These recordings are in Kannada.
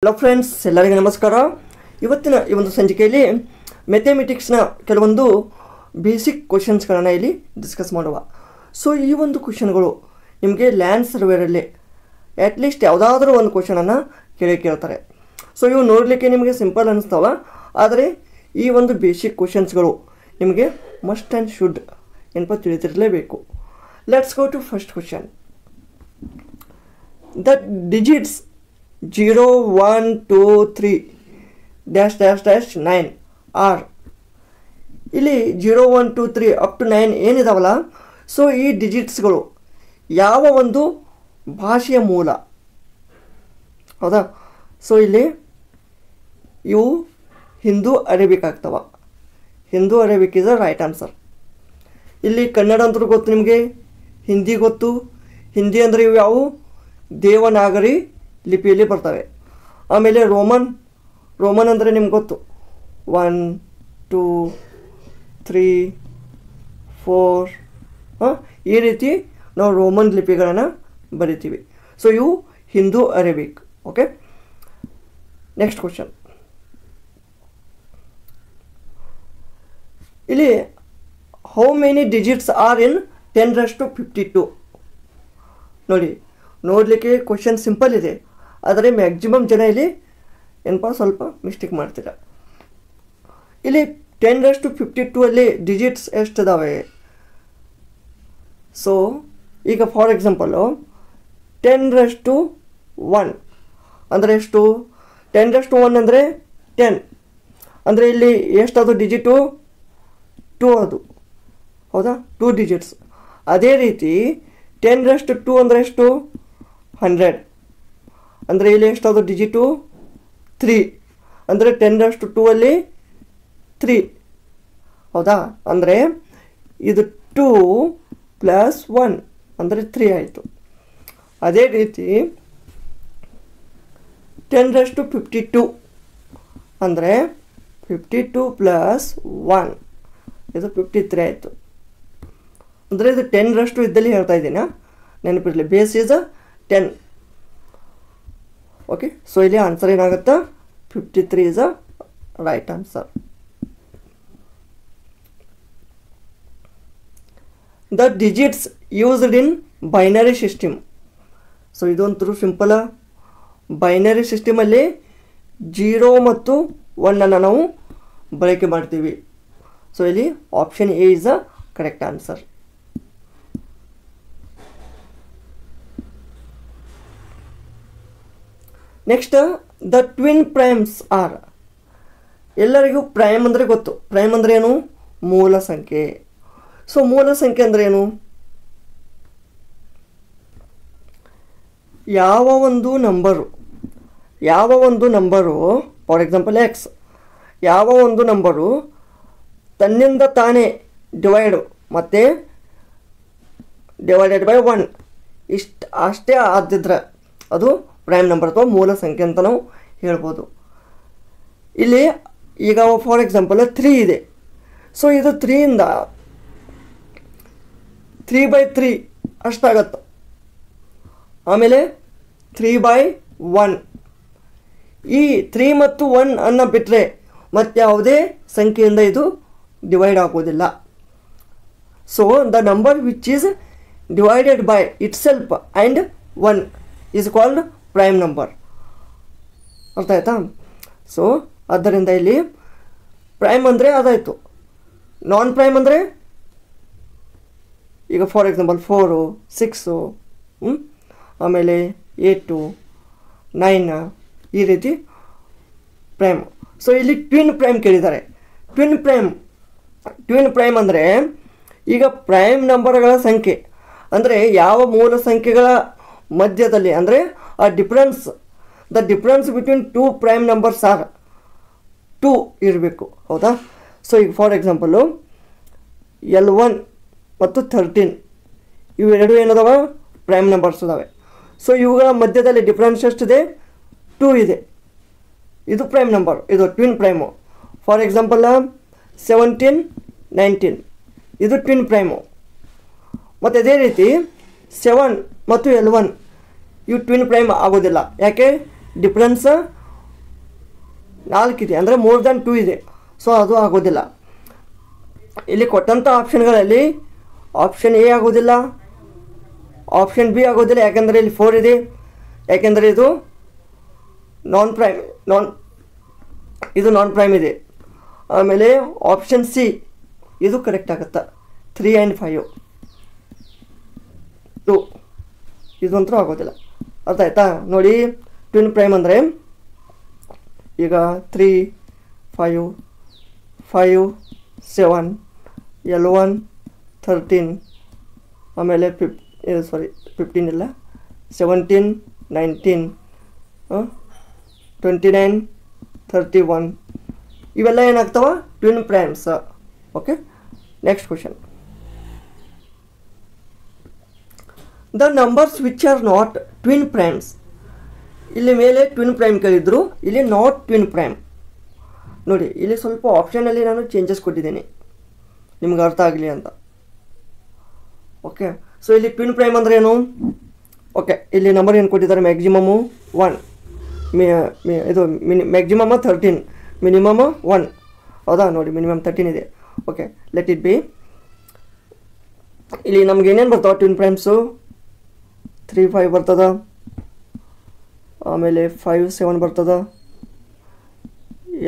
ಹಲೋ ಫ್ರೆಂಡ್ಸ್, ಎಲ್ಲರಿಗೂ ನಮಸ್ಕಾರ. ಇವತ್ತಿನ ಈ ಒಂದು ಸಂಚಿಕೆಯಲ್ಲಿ ಮ್ಯಾಥಮೆಟಿಕ್ಸ್ನ ಕೆಲವೊಂದು ಬೇಸಿಕ್ ಕ್ವಶನ್ಸ್ಗಳನ್ನು ಇಲ್ಲಿ ಡಿಸ್ಕಸ್ ಮಾಡುವ. ಸೊ ಈ ಒಂದು ಕ್ವಶನ್ಗಳು ನಿಮಗೆ ಲ್ಯಾಂಡ್ ಸರ್ವೇರಲ್ಲಿ ಅಟ್ಲೀಸ್ಟ್ ಯಾವುದಾದ್ರೂ ಒಂದು ಕ್ವಶನನ್ನು ಕೇಳ್ತಾರೆ. ಸೊ ಇವು ನೋಡಲಿಕ್ಕೆ ನಿಮಗೆ ಸಿಂಪಲ್ ಅನ್ನಿಸ್ತಾವ, ಆದರೆ ಈ ಒಂದು ಬೇಸಿಕ್ ಕ್ವಶನ್ಸ್ಗಳು ನಿಮಗೆ ಮಸ್ಟ್ ಆ್ಯಂಡ್ ಶುಡ್ ಏನಪ್ಪ ತಿಳಿದಿರಲೇಬೇಕು. Let's go to first question. The digits 0, 1, 2, 3 -9 are. ಇಲ್ಲಿ 0, 1, 2, 3 ಅಪ್ ಟು 9 ಏನಿದಾವಲ್ಲ, ಸೊ ಈ ಡಿಜಿಟ್ಸ್ಗಳು ಯಾವ ಒಂದು ಭಾಷೆಯ ಮೂಲ? ಹೌದಾ? ಸೊ ಇಲ್ಲಿ ಇವು ಹಿಂದೂ ಅರೇಬಿಕ್ ಆಗ್ತವ. Hindu Arabic is the right answer. ಇಲ್ಲಿ ಕನ್ನಡ ಅಂತೂ ಗೊತ್ತು ನಿಮಗೆ, ಹಿಂದಿ ಗೊತ್ತು. ಹಿಂದಿ ಅಂದರೆ ಇವು ಯಾವುವು? ದೇವನಾಗರಿ ಲಿಪಿಯಲ್ಲಿ ಬರ್ತವೆ. ಆಮೇಲೆ ರೋಮನ್ ಅಂದರೆ ನಿಮ್ಗೆ ಗೊತ್ತು, 1, 2, 3, 4 ಈ ರೀತಿ ನಾವು ರೋಮನ್ ಲಿಪಿಗಳನ್ನು ಬರಿತೀವಿ. ಸೊ ಇವು Hindu Arabic. Okay, next question. ಇಲ್ಲಿ how many digits are in 10⁻52? ನೋಡಲಿಕ್ಕೆ ಕ್ವಶನ್ ಸಿಂಪಲ್ ಇದೆ, ಆದರೆ ಮ್ಯಾಕ್ಸಿಮಮ್ ಜನ ಇಲ್ಲಿ ಏನಪ್ಪ ಸ್ವಲ್ಪ ಮಿಸ್ಟೇಕ್ ಮಾಡ್ತೀರಾ. ಇಲ್ಲಿ 10⁻52 ಅಲ್ಲಿ ಡಿಜಿಟ್ಸ್ ಎಷ್ಟಿದಾವೆ? ಸೊ ಈಗ ಫಾರ್ ಎಕ್ಸಾಂಪಲು 10⁻1 ಅಂದರೆ ಎಷ್ಟು? 10⁻1 ಅಂದರೆ 10 ಅಂದರೆ ಇಲ್ಲಿ ಎಷ್ಟದು ಡಿಜಿಟು? 2 ಅದು. ಹೌದಾ? 2 ಡಿಜಿಟ್ಸ್. ಅದೇ ರೀತಿ 10⁻2 ಅಂದರೆ ಎಷ್ಟು? 100 ಅಂದರೆ ಇಲ್ಲಿ ಎಷ್ಟದು ಡಿಜಿಟು? 3 ಅಂದರೆ 10⁻2 ಅಲ್ಲಿ 3. ಹೌದಾ? ಅಂದರೆ ಇದು 2 + 1 ಅಂದರೆ 3 ಆಯಿತು. ಅದೇ ರೀತಿ 10⁻52 ಅಂದರೆ 52 + 1 ಇದು 53 ಆಯಿತು. ಅಂದರೆ ಇದು 10 ಇದ್ದಲ್ಲಿ ಹೇಳ್ತಾ ಇದ್ದೀನಿ, ನೆನಪಿರಲಿ. Base is 10. ಓಕೆ, ಸೊ ಇಲ್ಲಿ ಆನ್ಸರ್ ಏನಾಗುತ್ತೆ? 53 is a right answer. The digits used in binary system. So ಇದೊಂಥರ ಸಿಂಪಲ್. ಬೈನರಿ ಸಿಸ್ಟಮಲ್ಲಿ 0 ಮತ್ತು 1 ನಾವು ಬಳಕೆ ಮಾಡ್ತೀವಿ. ಸೊ ಇಲ್ಲಿ option A is a correct answer. Next, the twin primes are. ಎಲ್ಲರಿಗೂ ಪ್ರೈಮ್ ಅಂದರೆ ಗೊತ್ತು. ಪ್ರೈಮ್ ಅಂದರೆ ಏನು? ಮೂಲ ಸಂಖ್ಯೆ. ಸೊ ಮೂಲ ಸಂಖ್ಯೆ ಅಂದರೆ ಏನು? ಯಾವ ಒಂದು ನಂಬರು ಫಾರ್ ಎಕ್ಸಾಂಪಲ್ ಎಕ್ಸ್, ಯಾವ ಒಂದು ನಂಬರು ತನ್ನಿಂದ ತಾನೇ ಡಿವೈಡು ಮತ್ತು ಡಿವೈಡೆಡ್ ಬೈ 1 ಅಷ್ಟೇ ಆದಿದ್ರೆ ಅದು ಪ್ರೈಮ್ ನಂಬರ್ ಅಥವಾ ಮೂಲ ಸಂಖ್ಯೆ ಅಂತ ನಾವು ಹೇಳ್ಬೋದು. ಇಲ್ಲಿ ಈಗ ಫಾರ್ ಎಕ್ಸಾಂಪಲ್ 3 ಇದೆ. ಸೊ ಇದು 3ಇಂದ 3/3 ಅಷ್ಟಾಗತ್ತೆ. ಆಮೇಲೆ 3/1. ಈ 3 ಮತ್ತು 1 ಅನ್ನು ಬಿಟ್ಟರೆ ಮತ್ತು ಯಾವುದೇ ಸಂಖ್ಯೆಯಿಂದ ಇದು ಡಿವೈಡ್ ಆಗೋದಿಲ್ಲ. So the number which is divided by it self and 1 is called prime number. ಅರ್ಥ ಆಯ್ತಾ? ಸೊ ಆದ್ದರಿಂದ ಇಲ್ಲಿ ಪ್ರೈಮ್ ಅಂದರೆ ಅದಾಯಿತು. ನಾನ್ ಪ್ರೈಮ್ ಅಂದರೆ ಈಗ ಫಾರ್ ಎಕ್ಸಾಂಪಲ್ 4, 6 ಆಮೇಲೆ 8, 9 ಈ ರೀತಿ ಪ್ರೈಮ್. ಸೊ ಇಲ್ಲಿ ಟ್ವಿನ್ ಪ್ರೈಮ್ ಕೇಳಿದ್ದಾರೆ. ಟ್ವಿನ್ ಪ್ರೈಮ್ ಅಂದರೆ ಈಗ ಪ್ರೈಮ್ ನಂಬರ್ಗಳ ಸಂಖ್ಯೆ ಅಂದರೆ ಯಾವ ಮೂಲ ಸಂಖ್ಯೆಗಳ ಮಧ್ಯದಲ್ಲಿ ಅಂದರೆ the difference between 2 prime numbers are 2 ಇರಬೇಕು. ಹೌದಾ? ಸೊ ಈಗ ಫಾರ್ ಎಕ್ಸಾಂಪಲು L1 ಮತ್ತು 13 ಇವೆರಡು ಏನದಾವ? ಪ್ರೈಮ್ ನಂಬರ್ಸ್ ಇದಾವೆ. ಸೊ ಇವುಗಳ ಮಧ್ಯದಲ್ಲಿ ಡಿಫ್ರೆನ್ಸ್ ಎಷ್ಟಿದೆ? 2 ಇದೆ. ಇದು ಪ್ರೈಮ್ ನಂಬರ್, ಇದು ಟ್ವಿನ್ ಪ್ರೈಮು. ಫಾರ್ ಎಕ್ಸಾಂಪಲ್ 17, 19 ಇದು ಟ್ವಿನ್ ಪ್ರೈಮು. ಮತ್ತು ಅದೇ ರೀತಿ 7 ಮತ್ತು L1 ಇವು ಟ್ವಿನ್ ಪ್ರೈಮ್ ಆಗೋದಿಲ್ಲ. ಯಾಕೆ? ಡಿಫ್ರೆನ್ಸ್ 4 ಇದೆ, ಅಂದರೆ ಮೋರ್ ದ್ಯಾನ್ 2 ಇದೆ. ಸೊ ಅದು ಆಗೋದಿಲ್ಲ. ಇಲ್ಲಿ ಕೊಟ್ಟಂಥ ಆಪ್ಷನ್ಗಳಲ್ಲಿ ಆಪ್ಷನ್ ಎ ಆಗೋದಿಲ್ಲ, ಆಪ್ಷನ್ ಬಿ ಆಗೋದಿಲ್ಲ, ಯಾಕೆಂದರೆ ಇಲ್ಲಿ 4 ಇದೆ, ಯಾಕೆಂದರೆ ಇದು ನಾನ್ ಪ್ರೈಮ್ ಇದೆ. ಆಮೇಲೆ ಆಪ್ಷನ್ ಸಿ ಇದು ಕರೆಕ್ಟ್ ಆಗುತ್ತಾ, 3 and 5 2 ಇದಂತೂ ಆಗೋದಿಲ್ಲ. ಅರ್ಥ ಆಯ್ತಾ? ನೋಡಿ, ಟ್ವಿನ್ ಪ್ರೈಮ್ ಅಂದರೆ ಈಗ 3 5 5 7 L1 13 ಆಮೇಲೆ 15 ಇಲ್ಲ 17 19 29 31 ಇವೆಲ್ಲ ಏನಾಗ್ತವ? Twin primes. Okay, next question. The numbers which are not twin primes. ಇಲ್ಲಿ ಮೇಲೆ ಟ್ವಿನ್ ಪ್ರೈಮ್ ಕೇಳಿದ್ರು, ಇಲ್ಲಿ ನಾಟ್ ಟ್ವಿನ್ ಪ್ರೈಮ್. ನೋಡಿ, ಇಲ್ಲಿ ಸ್ವಲ್ಪ ಆಪ್ಷನಲ್ಲಿ ನಾನು ಚೇಂಜಸ್ ಕೊಟ್ಟಿದ್ದೀನಿ ನಿಮ್ಗೆ ಅರ್ಥ ಆಗಲಿ ಅಂತ. ಓಕೆ, ಸೊ ಇಲ್ಲಿ ಟ್ವಿನ್ ಪ್ರೈಮ್ ಅಂದರೆ ಏನು? ಓಕೆ, ಇಲ್ಲಿ ನಂಬರ್ ಏನು ಕೊಟ್ಟಿದ್ದಾರೆ? ಮ್ಯಾಕ್ಸಿಮಮು 1, ಇದು ಮ್ಯಾಕ್ಸಿಮಮ್ 13, ಮಿನಿಮಮ್ 1. ಹೌದಾ? ನೋಡಿ, ಮಿನಿಮಮ್ 13 ಇದೆ. Okay, let it be. ಇಲ್ಲಿ ನಮ್ಗೆ ಏನೇನು ಬರ್ತಾವೆ ಟ್ವಿನ್ ಪ್ರೈಮ್ಸು? 3 5 ಬರ್ತದ, ಆಮೇಲೆ 5 7 ಬರ್ತದ,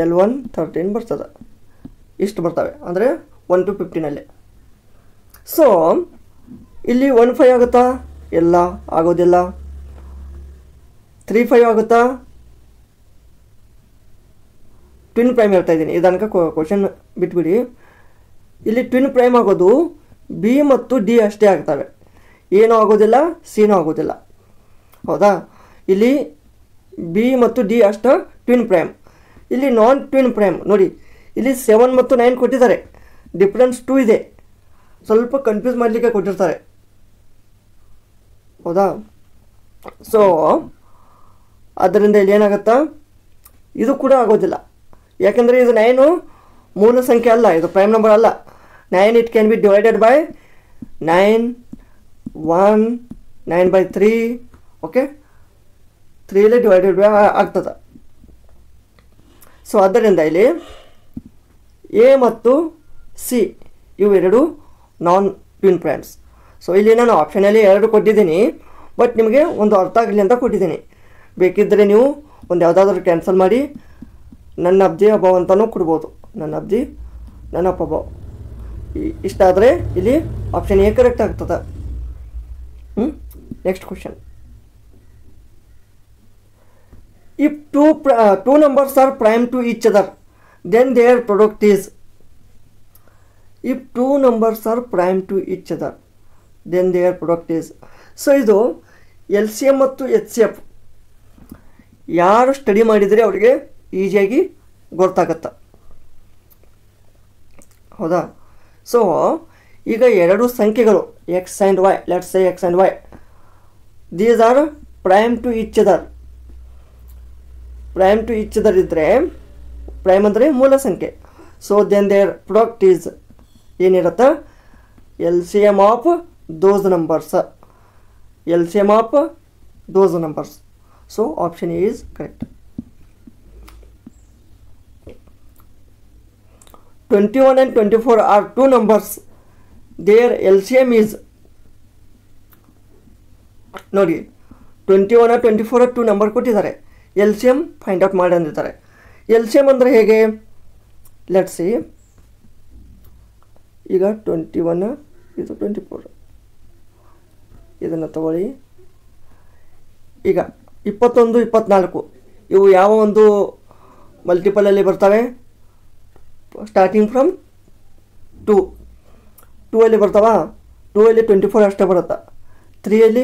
L1 13 ಬರ್ತದೆ. ಇಷ್ಟು ಬರ್ತವೆ, ಅಂದರೆ 1 to 15 ಸೊ ಇಲ್ಲಿ 1 5 ಆಗುತ್ತಾ? ಎಲ್ಲ ಆಗೋದಿಲ್ಲ. 3 5 ಆಗುತ್ತಾ? ಟ್ವಿನ್ ಪ್ರೈಮ್ ಹೇಳ್ತಾ ಇದ್ದೀನಿ, ಇದನ್ಕ ಕ್ವಶನ್ ಬಿಟ್ಬಿಡಿ. ಇಲ್ಲಿ ಟ್ವಿನ್ ಪ್ರೈಮ್ ಆಗೋದು ಬಿ ಮತ್ತು ಡಿ ಅಷ್ಟೇ ಆಗ್ತವೆ, ಏನೂ ಆಗೋದಿಲ್ಲ, ಸಿನೂ ಆಗೋದಿಲ್ಲ. ಹೌದಾ? ಇಲ್ಲಿ ಬಿ ಮತ್ತು ಡಿ ಅಷ್ಟು ಟ್ವಿನ್ ಪ್ರೈಮ್. ಇಲ್ಲಿ ನಾನ್ ಟ್ವಿನ್ ಪ್ರೈಮ್ ನೋಡಿ, ಇಲ್ಲಿ 7 ಮತ್ತು 9 ಕೊಟ್ಟಿದ್ದಾರೆ, ಡಿಫ್ರೆನ್ಸ್ 2 ಇದೆ. ಸ್ವಲ್ಪ ಕನ್ಫ್ಯೂಸ್ ಮಾಡಲಿಕ್ಕೆ ಕೊಟ್ಟಿರ್ತಾರೆ. ಹೌದಾ? ಸೊ ಆದ್ದರಿಂದ ಇಲ್ಲಿ ಏನಾಗುತ್ತಾ? ಇದು ಕೂಡ ಆಗೋದಿಲ್ಲ, ಯಾಕೆಂದರೆ ಇದು 9 ಮೂಲ ಸಂಖ್ಯೆ ಅಲ್ಲ, ಇದು ಪ್ರೈಮ್ ನಂಬರ್ ಅಲ್ಲ. 9 it can be divided by 9 1 9/3. Okay, 3 divided by ಆಗ್ತದೆ. ಸೊ ಆದ್ದರಿಂದ ಇಲ್ಲಿ ಎ ಮತ್ತು ಸಿ ಇವೆರಡು ನಾನ್ ಟ್ವಿನ್ ಪ್ರೈಮ್ಸ್. ಸೊ ಇಲ್ಲಿ ನಾನು ಆಪ್ಷನಲ್ಲಿ 2 ಕೊಟ್ಟಿದ್ದೀನಿ, ಬಟ್ ನಿಮಗೆ ಒಂದು ಅರ್ಥ ಆಗಲಿ ಅಂತ ಕೊಟ್ಟಿದ್ದೀನಿ. ಬೇಕಿದ್ದರೆ ನೀವು ಒಂದು ಯಾವುದಾದ್ರೂ ಕ್ಯಾನ್ಸಲ್ ಮಾಡಿ ನನ್ನ ಅಬ್ಜಿ ಅಭಾವ್ ಅಂತಲೂ ಕೊಡ್ಬೋದು. ನನ್ನ ಅಬ್ಜಿ ನನ್ನ ಅಪಭಾವ್ ಇಷ್ಟ ಆದರೆ ಇಲ್ಲಿ ಆಪ್ಷನ್ ಎ ಕರೆಕ್ಟ್ ಆಗ್ತದೆ. Next question. If two numbers are prime to each other, then their product is. If two numbers are prime to each other, then their product is. So ಇದು LCM ಮತ್ತು HCF ಯಾರು ಸ್ಟಡಿ ಮಾಡಿದರೆ ಅವರಿಗೆ ಈಸಿಯಾಗಿ ಗೊತ್ತಾಗತ್ತೆ. ಹೌದಾ? ಸೊ ಈಗ ಎರಡು ಸಂಖ್ಯೆಗಳು X and Y, let's say X and Y, these are prime to each other. Prime to each other ಇದ್ದರೆ, ಪ್ರೈಮ್ ಅಂದರೆ ಮೂಲ ಸಂಖ್ಯೆ. So then their product is ಏನಿರುತ್ತೆ? LCM of those numbers. LCM of those numbers. So option A is correct. 21 and 24 are two numbers. Their LCM is, ನೋಡಿ 21 24 2 ನಂಬರ್ ಕೊಟ್ಟಿದ್ದಾರೆ, LCM ಫೈಂಡ್ ಔಟ್ ಮಾಡಿ ಅಂದಿದ್ದಾರೆ. LCM ಅಂದರೆ ಹೇಗೆ? Let's see. ಈಗ 21 ಇದು 24, ಇದನ್ನು ತಗೊಳ್ಳಿ. ಈಗ 21 24 ಇವು ಯಾವ ಒಂದು ಮಲ್ಟಿಪಲಲ್ಲಿ ಬರ್ತವೆ? ಸ್ಟಾರ್ಟಿಂಗ್ ಫ್ರಮ್ 2 ಅಲ್ಲಿ ಬರ್ತಾವ. 2 ಅಲ್ಲಿ 24 ಅಷ್ಟೇ ಬರುತ್ತೆ. 3 ಅಲ್ಲಿ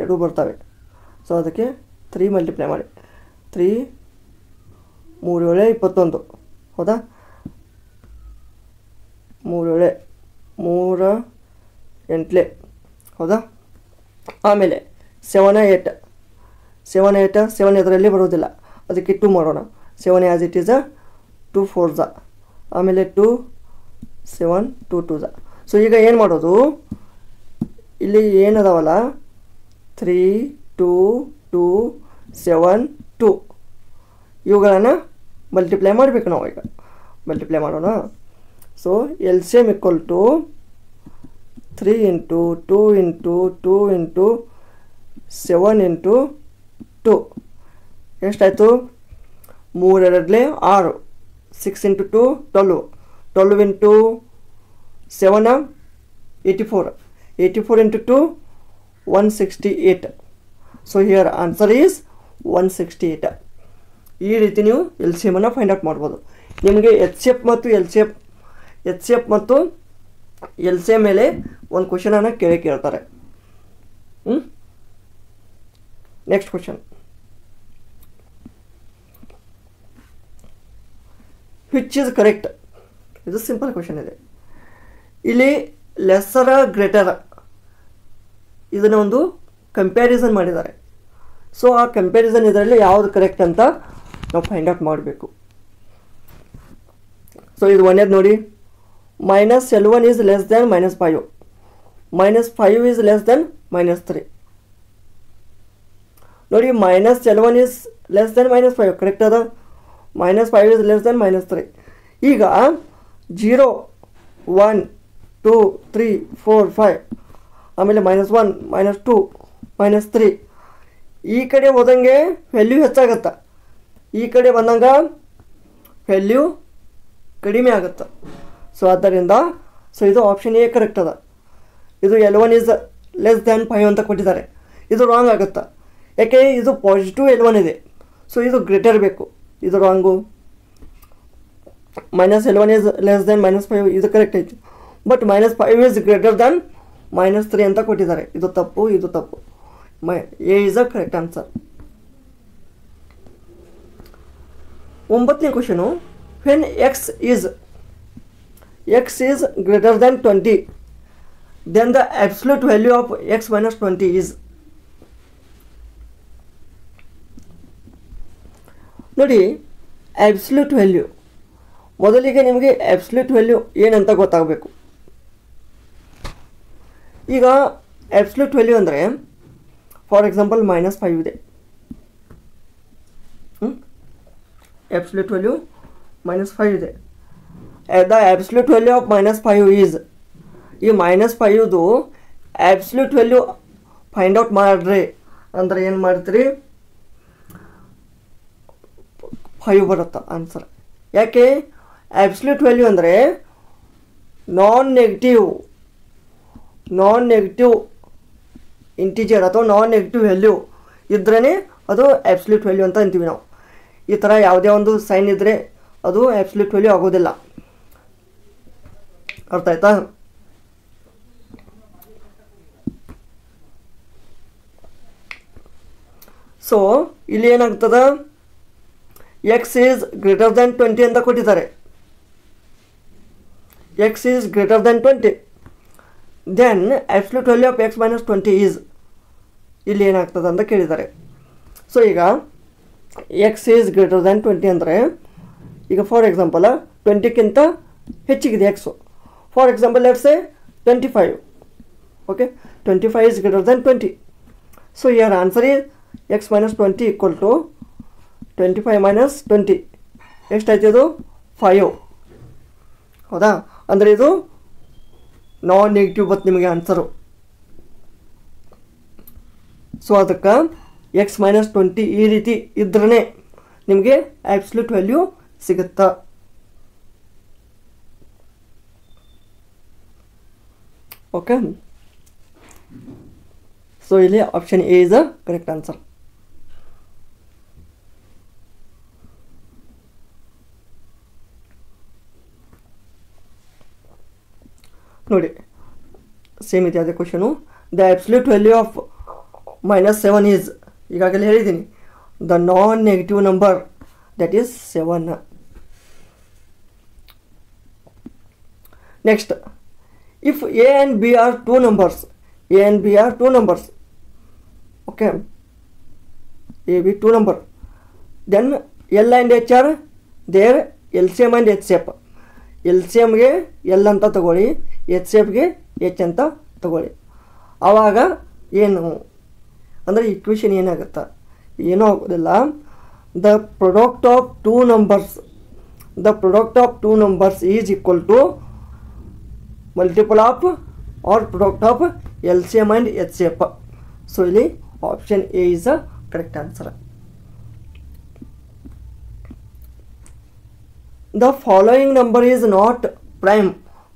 2 ಬರ್ತವೆ. ಸೊ ಅದಕ್ಕೆ 3 ಮಲ್ಟಿಪ್ಲೈ ಮಾಡಿ. 3 3 7 21. ಹೌದಾ? 3 7 3 8. ಹೌದಾ? ಆಮೇಲೆ 7 8 7 ಇದರಲ್ಲಿ ಬರೋದಿಲ್ಲ, ಅದಕ್ಕೆ 2 ಮಾಡೋಣ. 7 ಆ್ಯಸ್ ಇಟ್ ಈಸ್ 2 4 ಆಮೇಲೆ 2 7 2 2. ಸೊ ಈಗ ಏನು ಮಾಡೋದು? ಇಲ್ಲಿ ಏನದಾವಲ್ಲ 3 2 2 7 2 ಇವುಗಳನ್ನು ಮಲ್ಟಿಪ್ಲೈ ಮಾಡಬೇಕು ನಾವು. ಈಗ ಮಲ್ಟಿಪ್ಲೈ ಮಾಡೋಣ. So LCM equal to 3 into 2 into 2 into 7 into 2 ಎಷ್ಟಾಯಿತು? 3 2 6, 6 into 2 12, 12 into 7 84, 84 into 2 168. So here answer is 168. ಈ ರೀತಿ ನೀವು LCM ಅನ್ನು ಫೈಂಡ್ ಔಟ್ ಮಾಡ್ಬೋದು. ನಿಮಗೆ HCF ಮತ್ತು LCM ಮೇಲೆ ಒಂದು ಕ್ವಶನನ್ನು ಕೇಳ್ತಾರೆ. Next question, which is correct? ಇದು ಸಿಂಪಲ್ ಕ್ವಶನ್ ಇದೆ. ಇಲ್ಲಿ ಲೆಸ್ಸರ ಗ್ರೇಟರ್ ಇದನ್ನು ಒಂದು ಕಂಪ್ಯಾರಿಸನ್ ಮಾಡಿದ್ದಾರೆ. ಸೊ ಆ ಕಂಪ್ಯಾರಿಸನ್ ಇದರಲ್ಲಿ ಯಾವುದು ಕರೆಕ್ಟ್ ಅಂತ ನಾವು ಫೈಂಡ್ ಔಟ್ ಮಾಡಬೇಕು. ಸೊ ಇದು ಒಂದೇದು ನೋಡಿ, -L1 is less than -5, -5 is less than -3. ನೋಡಿ, -L1 is less than -5 correct ಅದ, -5 is less than -3. ಈಗ 0 1 2 3 4 5 ಆಮೇಲೆ -1 -2 -3 ಈ ಕಡೆ ಹೋದಂಗೆ ವ್ಯಾಲ್ಯೂ ಹೆಚ್ಚಾಗತ್ತೆ, ಈ ಕಡೆ ಬಂದಂಗೆ ವ್ಯಾಲ್ಯೂ ಕಡಿಮೆ ಆಗುತ್ತೆ. ಸೊ ಆದ್ದರಿಂದ ಇದು ಆಪ್ಷನ್ ಎ ಕರೆಕ್ಟ್ ಅದ. ಇದು L1 is less than 5 ಅಂತ ಕೊಟ್ಟಿದ್ದಾರೆ, ಇದು ರಾಂಗ್ ಆಗುತ್ತೆ. ಯಾಕೆ? ಇದು ಪಾಸಿಟಿವ್ L1 ಇದೆ, ಸೊ ಇದು ಗ್ರೇಟರ್ ಬೇಕು, ಇದು wrong. -L1 is less than -5 ಇದು ಕರೆಕ್ಟ್ ಐತಿ. ಬಟ್ -5 is greater than -3 ಅಂತ ಕೊಟ್ಟಿದ್ದಾರೆ, ಇದು ತಪ್ಪು, ಇದು ತಪ್ಪು. A is a correct answer. 9ನೇ question, when x is greater than 20 then the absolute value of x minus 20 is. ನೋಡಿ, ಅಬ್ಸಲ್ಯೂಟ್ ವ್ಯಾಲ್ಯೂ ಮೊದಲಿಗೆ ನಿಮಗೆ ಅಬ್ಸಲ್ಯೂಟ್ ವ್ಯಾಲ್ಯೂ ಏನಂತ ಗೊತ್ತಾಗಬೇಕು. ಈಗ ಅಬ್ಸಲ್ಯೂಟ್ ವ್ಯಾಲ್ಯೂ ಅಂದರೆ ಫಾರ್ ಎಕ್ಸಾಂಪಲ್ -5 ಇದೆ. ಅಬ್ಸಲ್ಯೂಟ್ ವ್ಯಾಲ್ಯೂ -5 ಇದೆ. The absolute value of -5 is, ಈ -5ದು ಅಬ್ಸಲ್ಯೂಟ್ ವ್ಯಾಲ್ಯೂ ಫೈಂಡ್ ಔಟ್ ಮಾಡ್ರಿ ಅಂದರೆ ಏನು ಮಾಡ್ತೀರಿ? 5 ಬರುತ್ತೆ ಆನ್ಸರ್. ಯಾಕೆ? ಅಬ್ಸಲ್ಯೂಟ್ ವ್ಯಾಲ್ಯೂ ಅಂದರೆ ನಾನ್ ನೆಗೆಟಿವ್ ಇಂಟಿಜರ್ ಅಥವಾ ನಾನ್ ನೆಗೆಟಿವ್ ವ್ಯಾಲ್ಯೂ ಇದ್ರೇ ಅದು ಅಬ್ಸಲ್ಯೂಟ್ ವ್ಯಾಲ್ಯೂ ಅಂತ ಅಂತೀವಿ ನಾವು. ಈ ಥರ ಯಾವುದೇ ಒಂದು ಸೈನ್ ಇದ್ದರೆ ಅದು ಅಬ್ಸಲ್ಯೂಟ್ ವ್ಯಾಲ್ಯೂ ಆಗೋದಿಲ್ಲ. ಅರ್ಥ ಆಯ್ತಾ? ಸೊ ಇಲ್ಲಿ ಏನಾಗ್ತದ, x is greater than 20 ಅಂತ ಕೊಟ್ಟಿದ್ದಾರೆ. x is greater than 20 then absolute value of x minus 20 is, ಇಲ್ಲಿ ಏನಾಗ್ತದೆ ಅಂತ ಕೇಳಿದ್ದಾರೆ. ಸೊ ಈಗ x is greater than 20 ಅಂದರೆ ಈಗ ಫಾರ್ ಎಕ್ಸಾಂಪಲ್ 20ಕ್ಕಿಂತ ಹೆಚ್ಚಿಗಿದೆ x. For example let's say 25. Okay, 25 is greater than 20. So here answer is x minus 20 equal to 25 minus 20 ಎಷ್ಟಾಯ್ತು? ಇದು 5. ಹೌದಾ? ಅಂದರೆ ಇದು ನಾನ್ ನೆಗೆಟಿವ್ ಬತ್ತು ನಿಮಗೆ ಆನ್ಸರು. ಸೊ ಅದಕ್ಕೆ x minus 20 ಈ ರೀತಿ ಇದ್ರೇ ನಿಮಗೆ ಅಬ್ಸಲ್ಯೂಟ್ ವ್ಯಾಲ್ಯೂ ಸಿಗುತ್ತಾ. ಓಕೆ, ಸೊ ಇಲ್ಲಿ option A is a correct answer. ನೋಡಿ, ಸೇಮ್ ಇದೆ ಅದೇ question. The absolute value of -7 is, ಈಗಾಗಲೇ ಹೇಳಿದ್ದೀನಿ, the non negative number that is 7. Next, if a and b are two numbers, okay, a b two number, then L and H are their LCM and HCF. LCMಗೆ L ಅಂತ ತಗೊಳ್ಳಿ, HCFಗೆ H ಅಂತ ತಗೊಳ್ಳಿ. ಆವಾಗ ಏನು ಅಂದರೆ ಈಕ್ವೇಷನ್ ಏನಾಗುತ್ತೆ? ಏನೂ ಆಗೋದಿಲ್ಲ. the product of two numbers is equal to multiple of or product of LCM and HCF. So ಇಲ್ಲಿ option A is the correct answer. The following number is not prime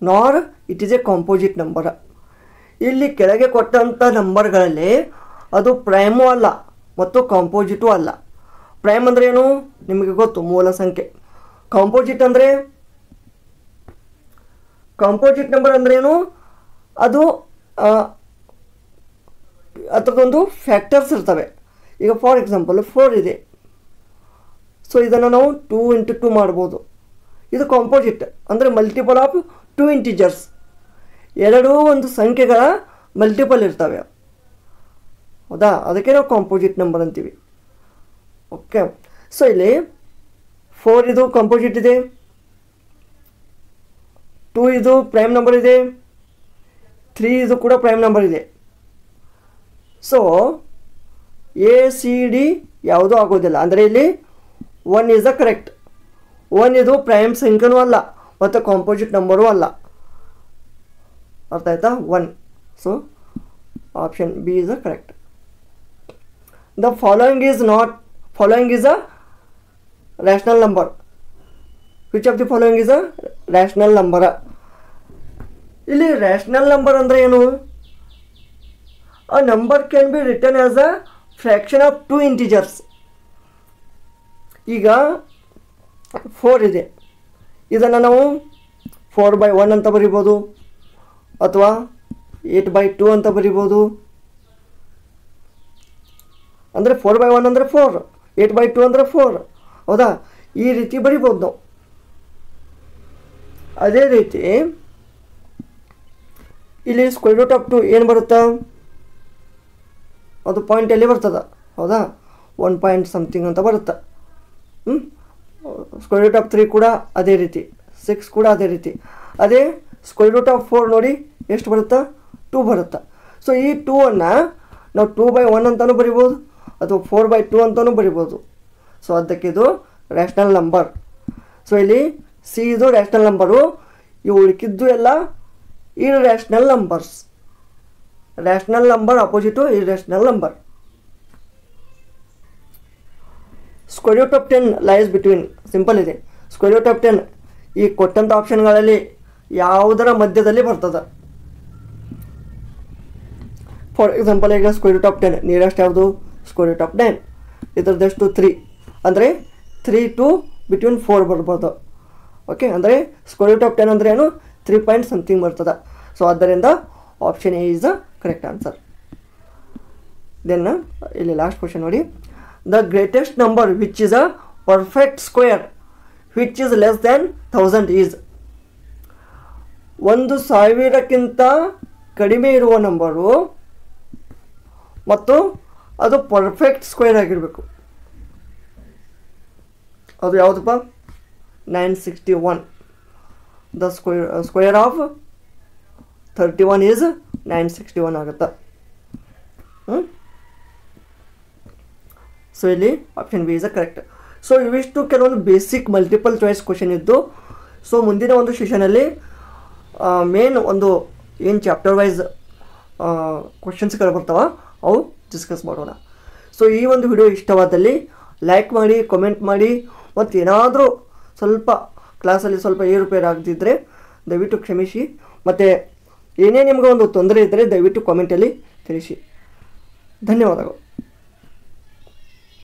nor it is a composite number. ಇಲ್ಲಿ ಕೆಳಗೆ ಕೊಟ್ಟಂಥ ನಂಬರ್ಗಳಲ್ಲಿ ಅದು ಪ್ರೈಮು ಅಲ್ಲ ಮತ್ತು ಕಾಂಪೋಸಿಟು ಅಲ್ಲ. ಪ್ರೈಮ್ ಅಂದರೆ ಏನು ನಿಮಗೆ ಗೊತ್ತು, ಮೂಲ ಸಂಖ್ಯೆ. ಕಾಂಪೋಸಿಟ್ ನಂಬರ್ ಅಂದರೆ ಏನು, ಅದು ಅದರದೊಂದು ಫ್ಯಾಕ್ಟರ್ಸ್ ಇರ್ತವೆ. ಈಗ ಫಾರ್ ಎಕ್ಸಾಂಪಲ್ 4 ಇದೆ, ಸೊ ಇದನ್ನು ನಾವು 2 × 2 ಮಾಡ್ಬೋದು. ಇದು ಕಾಂಪೋಸಿಟ್ ಅಂದರೆ ಮಲ್ಟಿಪಲ್ ಆಫ್ 2 ಇಂಟಿಜರ್ಸ್. ಎರಡೂ ಒಂದು ಸಂಖ್ಯೆಗಳ ಮಲ್ಟಿಪಲ್ ಇರ್ತವೆ, ಹೌದಾ? ಅದಕ್ಕೆ ನಾವು ಕಾಂಪೋಸಿಟ್ ನಂಬರ್ ಅಂತೀವಿ. ಓಕೆ, ಸೊ ಇಲ್ಲಿ 4 ಇದು ಕಾಂಪೋಸಿಟ್ ಇದೆ, 2 ಇದು ಪ್ರೈಮ್ ನಂಬರ್ ಇದೆ, 3 ಇದು ಕೂಡ ಪ್ರೈಮ್ ನಂಬರ್ ಇದೆ. ಸೊ ACD ಯಾವುದೂ ಆಗೋದಿಲ್ಲ. ಅಂದರೆ ಇಲ್ಲಿ 1 ಈಸ್ ದ ಕರೆಕ್ಟ್. 1 ಇದು ಪ್ರೈಮ್ ಸಂಖ್ಯೆನೂ ಅಲ್ಲ ಮತ್ತು ಕಾಂಪೋಸಿಟ್ ನಂಬರೂ ಅಲ್ಲ. ಅರ್ಥ ಆಯ್ತಾ? 1. So option B is the correct. The following is a rational number. Which of the following is a rational number? ಇಲ್ಲಿ rational number ಅಂದರೆ ಏನು? A number can be written as a fraction of 2 integers. ಈಗ 4 ಇದೆ, ಇದನ್ನು ನಾವು 4/1 ಅಂತ ಬರಿಬೋದು ಅಥವಾ 8/2 ಅಂತ ಬರಿಬೋದು. ಅಂದರೆ 4/1 ಅಂದರೆ 4, 8/2 ಅಂದರೆ 4, ಹೌದಾ? ಈ ರೀತಿ ಬರಿಬೋದು ನಾವು. ಅದೇ ರೀತಿ ಇಲ್ಲಿ ಸ್ಕ್ವೇರ್ ರೂಟ್ ಆಫ್ 2 ಏನು ಬರುತ್ತಾ? ಅದು ಪಾಯಿಂಟಲ್ಲಿ ಬರ್ತದೆ, ಹೌದಾ? 1 ಪಾಯಿಂಟ್ ಸಮಥಿಂಗ್ ಅಂತ ಬರುತ್ತೆ. ಸ್ಕ್ವೇರ್ ರೂಟ್ ಆಫ್ 3 ಕೂಡ ಅದೇ ರೀತಿ, 6 ಕೂಡ ಅದೇ ರೀತಿ. ಅದೇ ಸ್ಕ್ವೇರ್ ರೂಟ್ ಆಫ್ 4 ನೋಡಿ ಎಷ್ಟು ಬರುತ್ತಾ? 2 ಬರುತ್ತಾ. ಸೊ ಈ 2ಅನ್ನು ನಾವು 2/1 ಅಂತಲೂ ಬರಿಬೋದು ಅಥವಾ 4/2 ಅಂತಲೂ ಬರಿಬೋದು. ಸೊ ಅದಕ್ಕೆ ಇದು ರ್ಯಾಷನಲ್ ನಂಬರ್. ಸೊ ಇಲ್ಲಿ C ಇದು ರ್ಯಾಷನಲ್ ನಂಬರು, ಇವು ಉಳಿಕಿದ್ದು ಎಲ್ಲ irrational numbers. Rational number opposite irrational number. Square root of 10 lies between. Simple ಇದೆ. ಸ್ಕ್ವೇರ್ ರೂಟ್ ಆಫ್ 10 ಈ ಕೊಟ್ಟಂಥ ಆಪ್ಷನ್ಗಳಲ್ಲಿ ಯಾವುದರ ಮಧ್ಯದಲ್ಲಿ ಬರ್ತದೆ. ಫಾರ್ ಎಕ್ಸಾಂಪಲ್ ಈಗ ಸ್ಕ್ವೇರ್ ರೂಟ್ ಆಫ್ 10 ನಿಯರೆಸ್ಟ್ ಯಾವುದು? Square root of 9. ಇದರದಷ್ಟು 3 ಅಂದರೆ 3 to ಬಿಟ್ವೀನ್ 4 ಬರ್ಬೋದು. ಓಕೆ, ಅಂದರೆ ಸ್ಕ್ವೇರ್ ರೂಟ್ ಆಫ್ 10 ಅಂದರೆ ಏನು? 3 ಪಾಯಿಂಟ್ ಸಮಥಿಂಗ್ ಬರ್ತದೆ. ಸೊ ಆದ್ದರಿಂದ option A is the correct answer. Then ಇಲ್ಲಿ ಲಾಸ್ಟ್ ಕ್ವಶನ್ ನೋಡಿ. The greatest number which is a perfect square which is less than 1000 is. 1000ಕ್ಕಿಂತ ಕಡಿಮೆ ಇರುವ ನಂಬರು ಮತ್ತು ಅದು ಪರ್ಫೆಕ್ಟ್ ಸ್ಕ್ವೇರ್ ಆಗಿರಬೇಕು. ಅದು ಯಾವುದಪ್ಪ? 961. ದ ಸ್ಕ್ವೇರ್ ಆಫ್ 31 ಈಸ್ 961 ಆಗುತ್ತೆ. ಸೊ ಇಲ್ಲಿ option B is a correct. So ಇವಿಷ್ಟು ಕೆಲವೊಂದು ಬೇಸಿಕ್ ಮಲ್ಟಿಪಲ್ ಚಾಯ್ಸ್ ಕ್ವಶನ್ ಇದ್ದು. ಸೊ ಮುಂದಿನ ಒಂದು ಸೆಷನಲ್ಲಿ ಮೇನ್ ಒಂದು ಏನು ಚಾಪ್ಟರ್ ವೈಸ್ ಕ್ವಶನ್ಸ್ಗಳು ಬರ್ತಾವ ಅವು ಡಿಸ್ಕಸ್ ಮಾಡೋಣ. ಸೊ ಈ ಒಂದು ವಿಡಿಯೋ ಇಷ್ಟವಾದಲ್ಲಿ ಲೈಕ್ ಮಾಡಿ, ಕಮೆಂಟ್ ಮಾಡಿ, ಮತ್ತು ಏನಾದರೂ ಸ್ವಲ್ಪ ಕ್ಲಾಸಲ್ಲಿ ಸ್ವಲ್ಪ ಏರುಪೇರು ಆಗದಿದ್ದರೆ ದಯವಿಟ್ಟು ಕ್ಷಮಿಸಿ. ಮತ್ತು ಏನೇ ನಿಮಗೆ ಒಂದು ತೊಂದರೆ ಇದ್ದರೆ ದಯವಿಟ್ಟು ಕಾಮೆಂಟಲ್ಲಿ ತಿಳಿಸಿ. ಧನ್ಯವಾದಗಳು.